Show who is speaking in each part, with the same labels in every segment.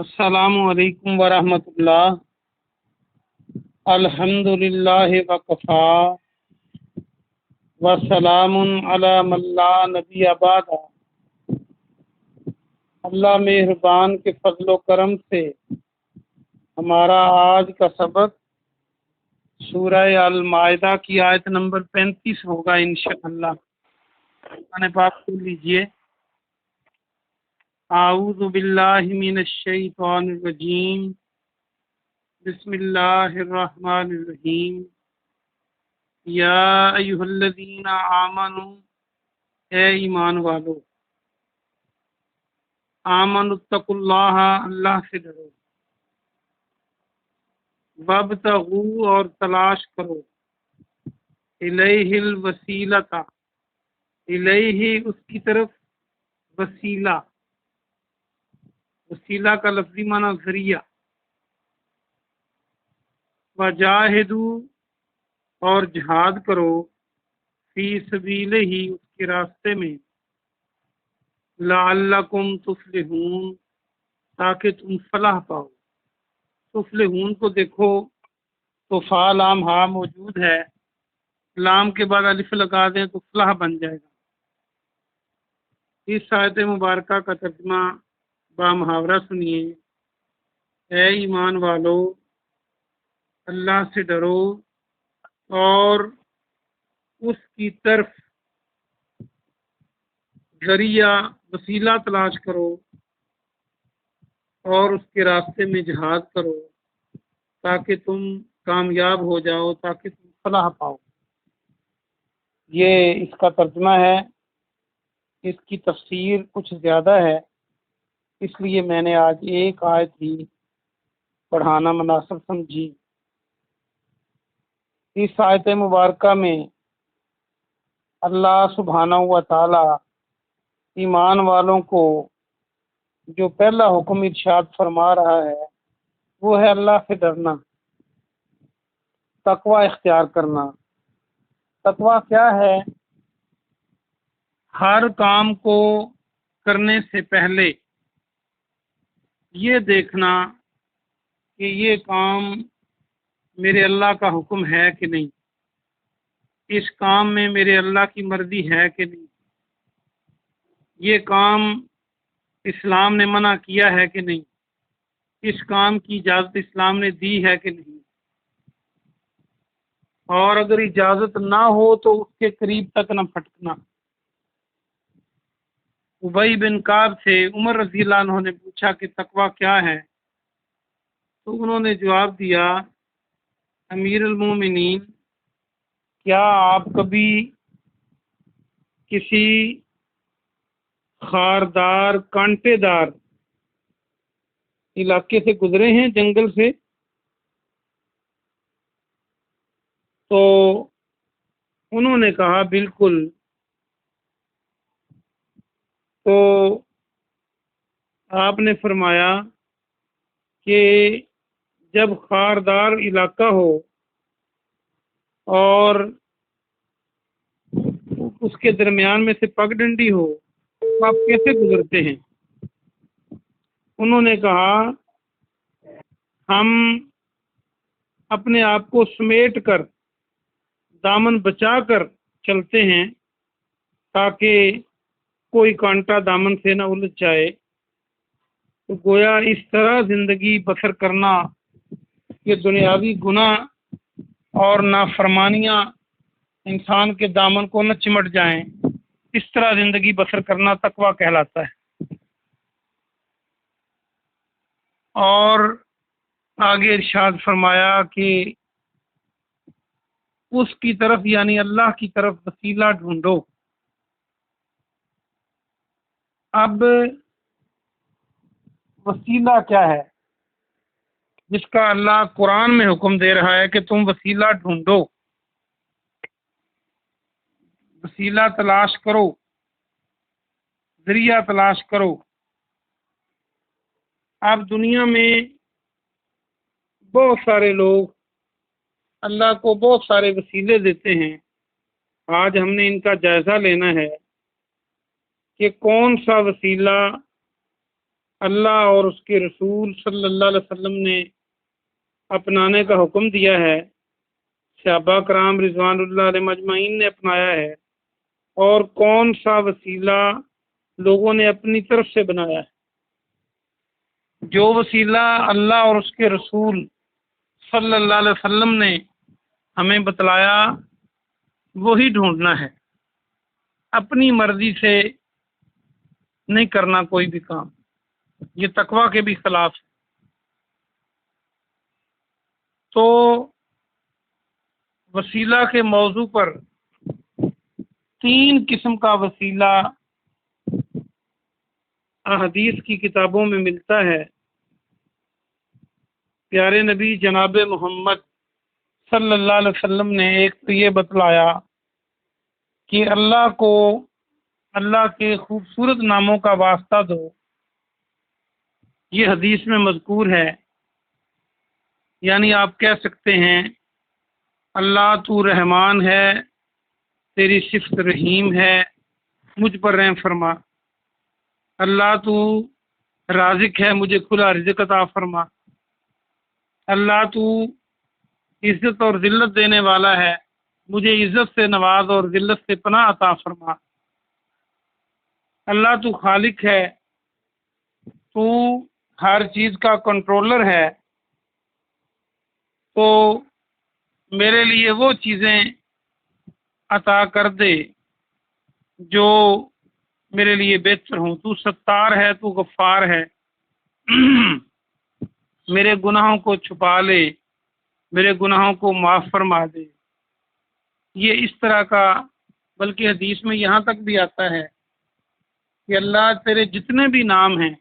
Speaker 1: السلام علیکم ورحمۃ اللہ۔ الحمد للہ وکفا وسلام علی من لا نبی بعد۔ اللہ مہربان کے فضل و کرم سے ہمارا آج کا سبق سورہ المائدہ کی آیت نمبر 35 ہوگا انشاءاللہ۔ قرآن پاک کھول لیجئے۔ اعوذ باللہ من الشیطان الرجیم، بسم اللہ الرحمن الرحیم۔ یا ایھا الذین آمنوا، اے ایمان والو، آمنوا اتقوا اللہ، اللہ سے ڈرو، وابتغوا اور تلاش کرو، الیہ الوسیلۃ، الیہ اس کی طرف، وسیلہ، وسیلہ کا لفظی معنی ذریعہ، وجاہدوا اور جہاد کرو، فی سبیلہ اس کے راستے میں، لعلکم تفلحون تاکہ تم فلاح پاؤ۔ تفلحون کو دیکھو تو فا لام ہا موجود ہے، لام کے بعد الف لگا دیں تو فلاح بن جائے گا۔ اس آیت مبارکہ کا ترجمہ با محاورہ سنیے۔ اے ایمان والو، اللہ سے ڈرو اور اس کی طرف ذریعہ، وسیلہ تلاش کرو اور اس کے راستے میں جہاد کرو تاکہ تم کامیاب ہو جاؤ، تاکہ تم فلاح پاؤ۔ یہ اس کا ترجمہ ہے۔ اس کی تفسیر کچھ زیادہ ہے، اس لیے میں نے آج ایک آیت ہی پڑھانا مناسب سمجھی۔ اس آیت مبارکہ میں اللہ سبحانہ و تعالی ایمان والوں کو جو پہلا حکم ارشاد فرما رہا ہے وہ ہے اللہ سے ڈرنا، تقوی اختیار کرنا۔ تقوی کیا ہے؟ ہر کام کو کرنے سے پہلے یہ دیکھنا کہ یہ کام میرے اللہ کا حکم ہے کہ نہیں، اس کام میں میرے اللہ کی مرضی ہے کہ نہیں، یہ کام اسلام نے منع کیا ہے کہ نہیں، اس کام کی اجازت اسلام نے دی ہے کہ نہیں، اور اگر اجازت نہ ہو تو اس کے قریب تک نہ پھٹکنا۔ ابی بن کعب سے عمر رضی اللہ عنہ نے پوچھا کہ تقوی کیا ہے، تو انہوں نے جواب دیا، امیر المومنین، کیا آپ کبھی کسی خاردار، کانٹے دار علاقے سے گزرے ہیں، جنگل سے؟ تو انہوں نے کہا بالکل۔ تو آپ نے فرمایا کہ جب خاردار علاقہ ہو اور اس کے درمیان میں سے پگ ڈنڈی ہو تو آپ کیسے گزرتے ہیں؟ انہوں نے کہا ہم اپنے آپ کو سمیٹ کر، دامن بچا کر چلتے ہیں تاکہ کوئی کانٹا دامن سے نہ الجھ جائے۔ تو گویا اس طرح زندگی بسر کرنا کہ دنیاوی گناہ اور نافرمانیاں انسان کے دامن کو نہ چمٹ جائیں، اس طرح زندگی بسر کرنا تقویٰ کہلاتا ہے۔ اور آگے ارشاد فرمایا کہ اس کی طرف یعنی اللہ کی طرف وسیلہ ڈھونڈو۔ اب وسیلہ کیا ہے جس کا اللہ قرآن میں حکم دے رہا ہے کہ تم وسیلہ ڈھونڈو، وسیلہ تلاش کرو، ذریعہ تلاش کرو۔ اب دنیا میں بہت سارے لوگ اللہ کو بہت سارے وسیلے دیتے ہیں۔ آج ہم نے ان کا جائزہ لینا ہے کہ کون سا وسیلہ اللہ اور اس کے رسول صلی اللہ علیہ وسلم نے اپنانے کا حکم دیا ہے، صحابہ کرام رضوان اللہ علیہ مجمعین نے اپنایا ہے، اور کون سا وسیلہ لوگوں نے اپنی طرف سے بنایا ہے؟ جو وسیلہ اللہ اور اس کے رسول صلی اللہ علیہ وسلم نے ہمیں بتلایا وہی ڈھونڈنا ہے، اپنی مرضی سے نہیں کرنا کوئی بھی کام، یہ تقویٰ کے بھی خلاف ہے۔ تو وسیلہ کے موضوع پر 3 قسم کا وسیلہ احادیث کی کتابوں میں ملتا ہے۔ پیارے نبی جناب محمد صلی اللہ علیہ وسلم نے ایک تو یہ بتلایا کہ اللہ کو اللہ کے خوبصورت ناموں کا واسطہ دو، یہ حدیث میں مذکور ہے، یعنی آپ کہہ سکتے ہیں اللہ تو رحمان ہے، تیری صفت رحیم ہے، مجھ پر رحم فرما۔ اللہ تو رازق ہے، مجھے کھلا رزق عطا فرما۔ اللہ تو عزت اور ذلت دینے والا ہے، مجھے عزت سے نواز اور ذلت سے پناہ عطا فرما۔ اللہ تو خالق ہے، تو ہر چیز کا کنٹرولر ہے، تو میرے لیے وہ چیزیں عطا کر دے جو میرے لیے بہتر ہوں۔ تو ستار ہے، تو غفار ہے، میرے گناہوں کو چھپا لے، میرے گناہوں کو معاف فرما دے۔ یہ اس طرح کا، بلکہ حدیث میں یہاں تک بھی آتا ہے کہ اللہ تیرے جتنے بھی نام ہیں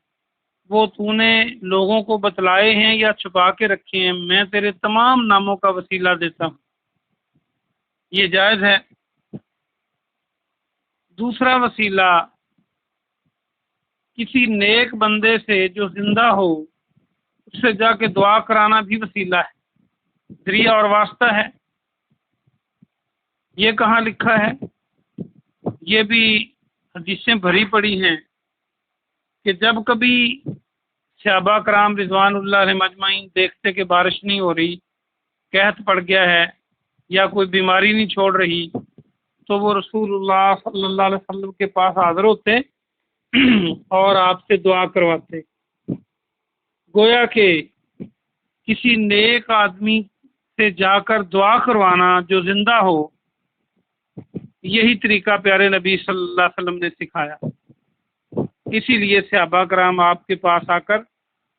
Speaker 1: وہ تو نے لوگوں کو بتلائے ہیں یا چھپا کے رکھے ہیں، میں تیرے تمام ناموں کا وسیلہ دیتا ہوں، یہ جائز ہے۔ دوسرا وسیلہ کسی نیک بندے سے جو زندہ ہو اس سے جا کے دعا کرانا بھی وسیلہ ہے، ذریعہ اور واسطہ ہے۔ یہ کہاں لکھا ہے؟ یہ بھی حدیثیں بھری پڑی ہیں کہ جب کبھی صحابہ کرام رضوان اللہ علیہ مجمعین دیکھتے کہ بارش نہیں ہو رہی، قحط پڑ گیا ہے یا کوئی بیماری نہیں چھوڑ رہی، تو وہ رسول اللہ صلی اللہ علیہ وسلم کے پاس حاضر ہوتے اور آپ سے دعا کرواتے۔ گویا کہ کسی نیک آدمی سے جا کر دعا کروانا جو زندہ ہو، یہی طریقہ پیارے نبی صلی اللہ علیہ وسلم نے سکھایا۔ اسی لیے صحابہ کرام آپ کے پاس آ کر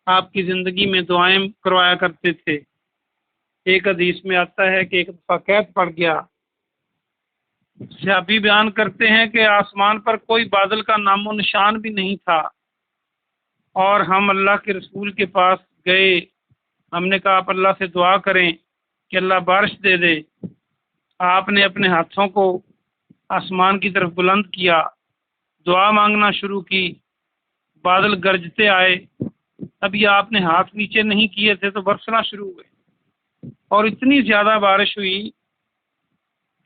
Speaker 1: آپ کی زندگی میں دعائیں کروایا کرتے تھے۔ ایک حدیث میں آتا ہے کہ ایک دفعہ قحط پڑ گیا، صحابی بیان کرتے ہیں کہ آسمان پر کوئی بادل کا نام و نشان بھی نہیں تھا، اور ہم اللہ کے رسول کے پاس گئے، ہم نے کہا آپ اللہ سے دعا کریں کہ اللہ بارش دے دے۔ آپ نے اپنے ہاتھوں کو آسمان کی طرف بلند کیا، دعا مانگنا شروع کی، بادل گرجتے آئے۔ ابھی آپ نے ہاتھ نیچے نہیں کیے تھے تو برسنا شروع ہوئے، اور اتنی زیادہ بارش ہوئی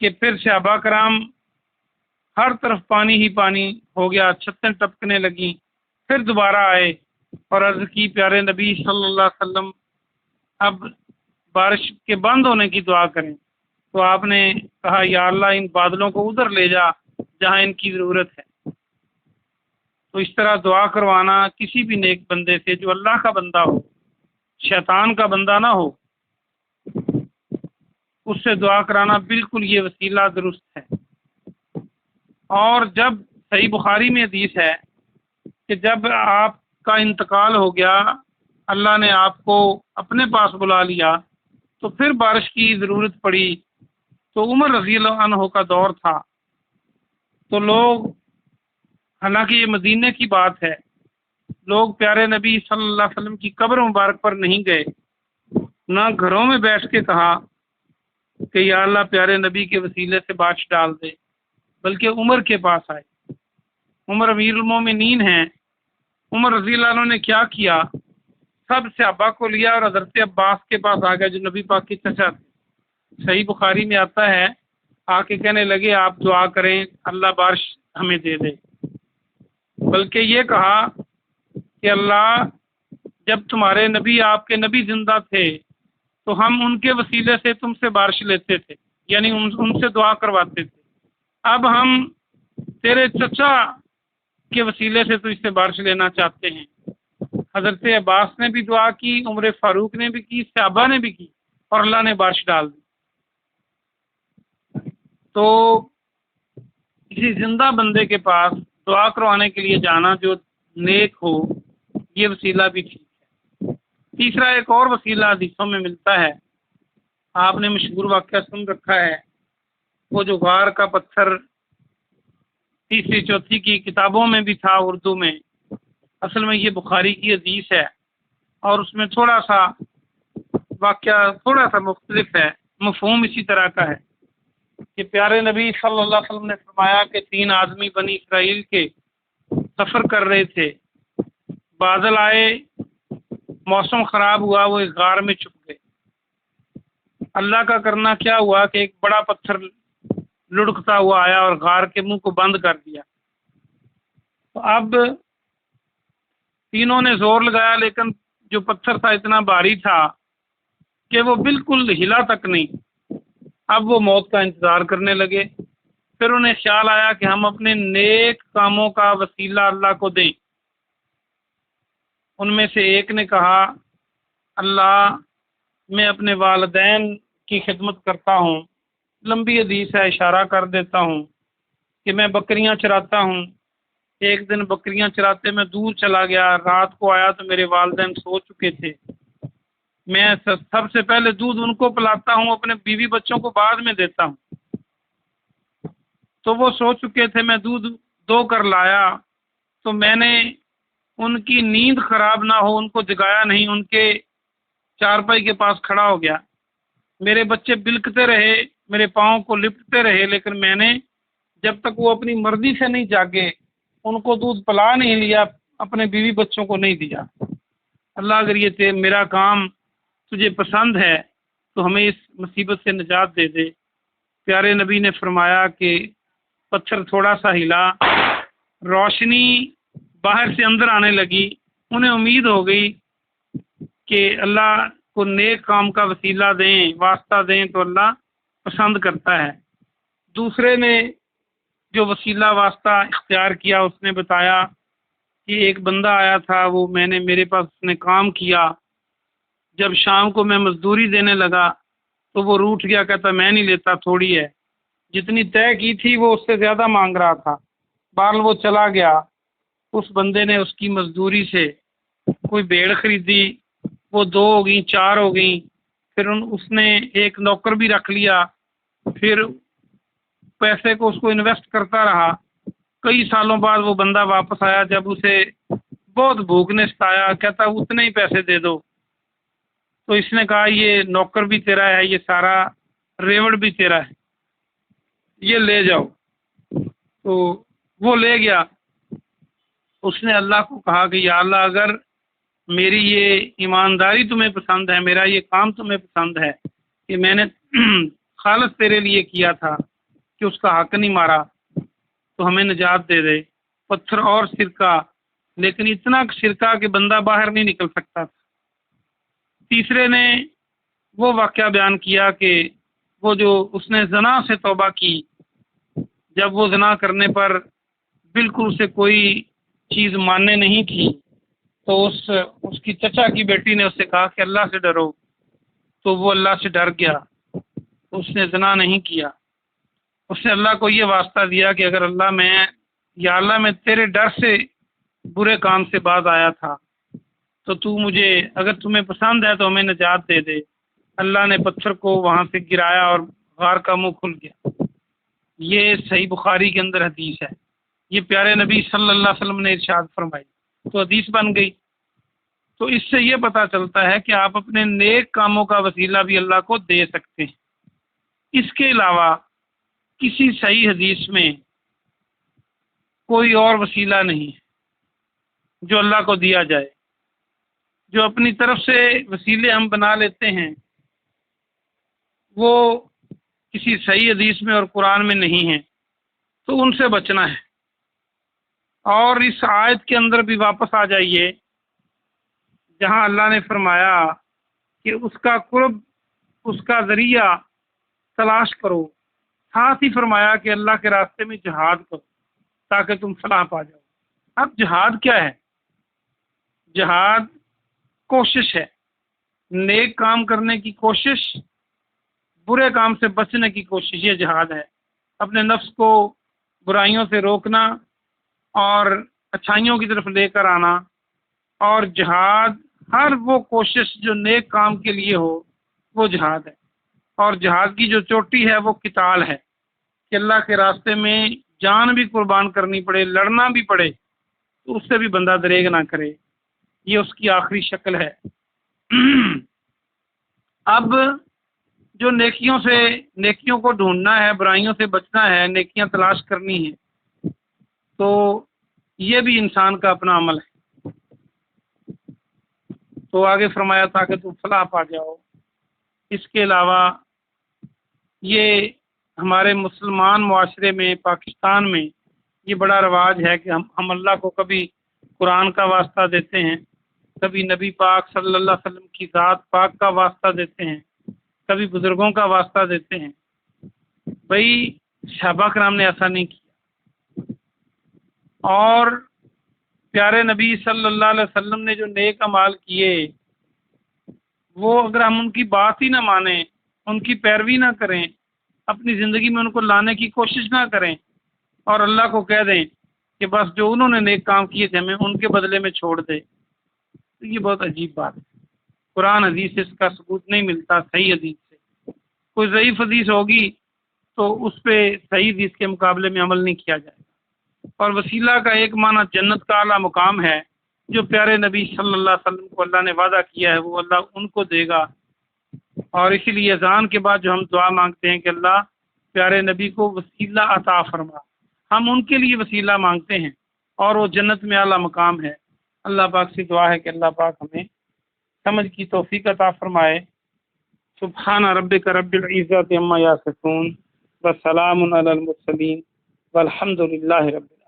Speaker 1: کہ پھر صحابہ کرام ہر طرف پانی ہی پانی ہو گیا، چھتیں ٹپکنے لگیں۔ پھر دوبارہ آئے اور عرض کی پیارے نبی صلی اللہ علیہ وسلم اب بارش کے بند ہونے کی دعا کریں، تو آپ نے کہا یا اللہ ان بادلوں کو ادھر لے جا جہاں ان کی ضرورت ہے۔ تو اس طرح دعا کروانا کسی بھی نیک بندے سے جو اللہ کا بندہ ہو، شیطان کا بندہ نہ ہو، اس سے دعا کرانا بالکل یہ وسیلہ درست ہے۔ اور جب صحیح بخاری میں حدیث ہے کہ جب آپ کا انتقال ہو گیا، اللہ نے آپ کو اپنے پاس بلا لیا، تو پھر بارش کی ضرورت پڑی، تو عمر رضی اللہ عنہ کا دور تھا، تو لوگ، حالانکہ یہ مدینے کی بات ہے، لوگ پیارے نبی صلی اللہ علیہ وسلم کی قبر مبارک پر نہیں گئے، نہ گھروں میں بیٹھ کے کہا کہ یا اللہ پیارے نبی کے وسیلے سے بارش ڈال دے، بلکہ عمر کے پاس آئے۔ عمر امیر المومنین ہیں، عمر رضی اللہ عنہ نے کیا کیا؟ سب صحابہ کو لیا اور حضرت عباس کے پاس آ گیا جو نبی پاک کی چچا تھے۔ صحیح بخاری میں آتا ہے، آ کے کہنے لگے آپ دعا کریں اللہ بارش ہمیں دے دے، بلکہ یہ کہا کہ اللہ جب تمہارے نبی آپ کے نبی زندہ تھے تو ہم ان کے وسیلے سے تم سے بارش لیتے تھے، یعنی ان سے دعا کرواتے تھے۔ اب ہم تیرے چچا کے وسیلے سے تجھ سے بارش لینا چاہتے ہیں۔ حضرت عباس نے بھی دعا کی، عمر فاروق نے بھی کی، صحابہ نے بھی کی، اور اللہ نے بارش ڈال دی۔ تو کسی زندہ بندے کے پاس دعا کروانے کے لیے جانا جو نیک ہو، یہ وسیلہ بھی ٹھیک ہے۔ تیسرا ایک اور وسیلہ حدیثوں میں ملتا ہے، آپ نے مشہور واقعہ سن رکھا ہے، وہ جو غار کا پتھر تیسری چوتھی کی کتابوں میں بھی تھا اردو میں، اصل میں یہ بخاری کی حدیث ہے اور اس میں تھوڑا سا واقعہ تھوڑا سا مختلف ہے، مفہوم اسی طرح کا ہے کہ پیارے نبی صلی اللہ علیہ وسلم نے فرمایا کہ 3 آدمی بنی اسرائیل کے سفر کر رہے تھے، بادل آئے، موسم خراب ہوا، وہ ایک غار میں چھپ گئے۔ اللہ کا کرنا کیا ہوا کہ ایک بڑا پتھر لڑکتا ہوا آیا اور غار کے منہ کو بند کر دیا۔ تو اب تینوں نے زور لگایا، لیکن جو پتھر تھا اتنا بھاری تھا کہ وہ بالکل ہلا تک نہیں۔ اب وہ موت کا انتظار کرنے لگے۔ پھر انہیں خیال آیا کہ ہم اپنے نیک کاموں کا وسیلہ اللہ کو دیں۔ ان میں سے ایک نے کہا، اللہ میں اپنے والدین کی خدمت کرتا ہوں، لمبی حدیث ہے، اشارہ کر دیتا ہوں کہ میں بکریاں چراتا ہوں۔ ایک دن بکریاں چراتے میں دور چلا گیا، رات کو آیا تو میرے والدین سو چکے تھے۔ میں سب سے پہلے دودھ ان کو پلاتا ہوں، اپنے بیوی بچوں کو بعد میں دیتا ہوں۔ تو وہ سو چکے تھے، میں دودھ دو کر لایا تو میں نے ان کی نیند خراب نہ ہو ان کو جگایا نہیں، ان کے چارپائی کے پاس کھڑا ہو گیا۔ میرے بچے بلکتے رہے، میرے پاؤں کو لپٹتے رہے، لیکن میں نے جب تک وہ اپنی مرضی سے نہیں جاگے ان کو دودھ پلا نہیں لیا، اپنے بیوی بچوں کو نہیں دیا۔ اللہ اگر یہ میرا کام تجھے پسند ہے تو ہمیں اس مصیبت سے نجات دے دے۔ پیارے نبی نے فرمایا کہ پتھر تھوڑا سا ہلا، روشنی باہر سے اندر آنے لگی، انہیں امید ہو گئی کہ اللہ کو نیک کام کا وسیلہ دیں، واسطہ دیں تو اللہ پسند کرتا ہے۔ دوسرے نے جو وسیلہ واسطہ اختیار کیا، اس نے بتایا کہ ایک بندہ آیا تھا، وہ میرے پاس اس نے کام کیا، جب شام کو میں مزدوری دینے لگا تو وہ روٹھ گیا، کہتا میں نہیں لیتا، تھوڑی ہے، جتنی طے کی تھی وہ اس سے زیادہ مانگ رہا تھا۔ بہرحال وہ چلا گیا۔ اس بندے نے اس کی مزدوری سے کوئی بھیڑ خریدی، وہ 2 ہو گئیں، 4 ہو گئیں، پھر اس نے ایک نوکر بھی رکھ لیا، پھر پیسے کو اس کو انویسٹ کرتا رہا۔ کئی سالوں بعد وہ بندہ واپس آیا، جب اسے بہت بھوک نے ستایا، کہتا اتنے ہی پیسے دے دو۔ تو اس نے کہا یہ نوکر بھی تیرا ہے، یہ سارا ریوڑ بھی تیرا ہے، یہ لے جاؤ۔ تو وہ لے گیا۔ اس نے اللہ کو کہا کہ یا اللہ اگر میری یہ ایمانداری تمہیں پسند ہے، میرا یہ کام تمہیں پسند ہے کہ میں نے خالص تیرے لیے کیا تھا کہ اس کا حق نہیں مارا، تو ہمیں نجات دے دے۔ پتھر اور سرکہ، لیکن اتنا سرکہ کہ بندہ باہر نہیں نکل سکتا تھا۔ تیسرے نے وہ واقعہ بیان کیا کہ وہ جو اس نے زنا سے توبہ کی، جب وہ زنا کرنے پر بالکل اسے کوئی چیز ماننے نہیں تھی، تو اس کی چچا کی بیٹی نے اس سے کہا کہ اللہ سے ڈرو، تو وہ اللہ سے ڈر گیا، اس نے زنا نہیں کیا۔ اس نے اللہ کو یہ واسطہ دیا کہ اگر اللہ میں تیرے ڈر سے برے کام سے باز آیا تھا، تو تو مجھے اگر تمہیں پسند ہے تو ہمیں نجات دے دے۔ اللہ نے پتھر کو وہاں سے گرایا اور غار کا منہ کھل گیا۔ یہ صحیح بخاری کے اندر حدیث ہے، یہ پیارے نبی صلی اللہ علیہ وسلم نے ارشاد فرمائی، تو حدیث بن گئی۔ تو اس سے یہ پتہ چلتا ہے کہ آپ اپنے نیک کاموں کا وسیلہ بھی اللہ کو دے سکتے ہیں۔ اس کے علاوہ کسی صحیح حدیث میں کوئی اور وسیلہ نہیں ہے جو اللہ کو دیا جائے۔ جو اپنی طرف سے وسیلے ہم بنا لیتے ہیں وہ کسی صحیح حدیث میں اور قرآن میں نہیں ہیں، تو ان سے بچنا ہے۔ اور اس آیت کے اندر بھی واپس آ جائیے جہاں اللہ نے فرمایا کہ اس کا قرب، اس کا ذریعہ تلاش کرو، ساتھ ہی فرمایا کہ اللہ کے راستے میں جہاد کرو تاکہ تم فلاح پا جاؤ۔ اب جہاد کیا ہے؟ جہاد کوشش ہے، نیک کام کرنے کی کوشش، برے کام سے بچنے کی کوشش، یہ جہاد ہے۔ اپنے نفس کو برائیوں سے روکنا اور اچھائیوں کی طرف لے کر آنا، اور جہاد ہر وہ کوشش جو نیک کام کے لیے ہو وہ جہاد ہے۔ اور جہاد کی جو چوٹی ہے وہ قتال ہے، کہ اللہ کے راستے میں جان بھی قربان کرنی پڑے، لڑنا بھی پڑے، تو اس سے بھی بندہ دریغ نہ کرے، یہ اس کی آخری شکل ہے۔ اب جو نیکیوں کو ڈھونڈنا ہے، برائیوں سے بچنا ہے، نیکیاں تلاش کرنی ہے، تو یہ بھی انسان کا اپنا عمل ہے۔ تو آگے فرمایا تھا کہ تم فلاح پا جاؤ۔ اس کے علاوہ یہ ہمارے مسلمان معاشرے میں، پاکستان میں یہ بڑا رواج ہے کہ ہم اللہ کو کبھی قرآن کا واسطہ دیتے ہیں، کبھی نبی پاک صلی اللہ علیہ وسلم کی ذات پاک کا واسطہ دیتے ہیں، کبھی بزرگوں کا واسطہ دیتے ہیں۔ بھائی صحابہ کرام نے ایسا نہیں کیا، اور پیارے نبی صلی اللہ علیہ وسلم نے جو نیک اعمال کیے، وہ اگر ہم ان کی بات ہی نہ مانیں، ان کی پیروی نہ کریں، اپنی زندگی میں ان کو لانے کی کوشش نہ کریں، اور اللہ کو کہہ دیں کہ بس جو انہوں نے نیک کام کیے تھے ہمیں ان کے بدلے میں چھوڑ دے، تو یہ بہت عجیب بات ہے۔ قرآن حدیث سے اس کا ثبوت نہیں ملتا، صحیح حدیث سے۔ کوئی ضعیف حدیث ہوگی تو اس پہ صحیح حدیث کے مقابلے میں عمل نہیں کیا جائے گا۔ اور وسیلہ کا ایک معنی جنت کا اعلیٰ مقام ہے، جو پیارے نبی صلی اللہ علیہ وسلم کو اللہ نے وعدہ کیا ہے وہ اللہ ان کو دے گا۔ اور اسی لیے اذان کے بعد جو ہم دعا مانگتے ہیں کہ اللہ پیارے نبی کو وسیلہ عطا فرما، ہم ان کے لیے وسیلہ مانگتے ہیں، اور وہ جنت میں اعلیٰ مقام ہے۔ اللہ پاک سے دعا ہے کہ اللہ پاک ہمیں سمجھ کی توفیق عطا فرمائے۔ سبحان ربک رب العزت عما یصفون وسلام علی المرسلین والحمد للہ رب العالمین۔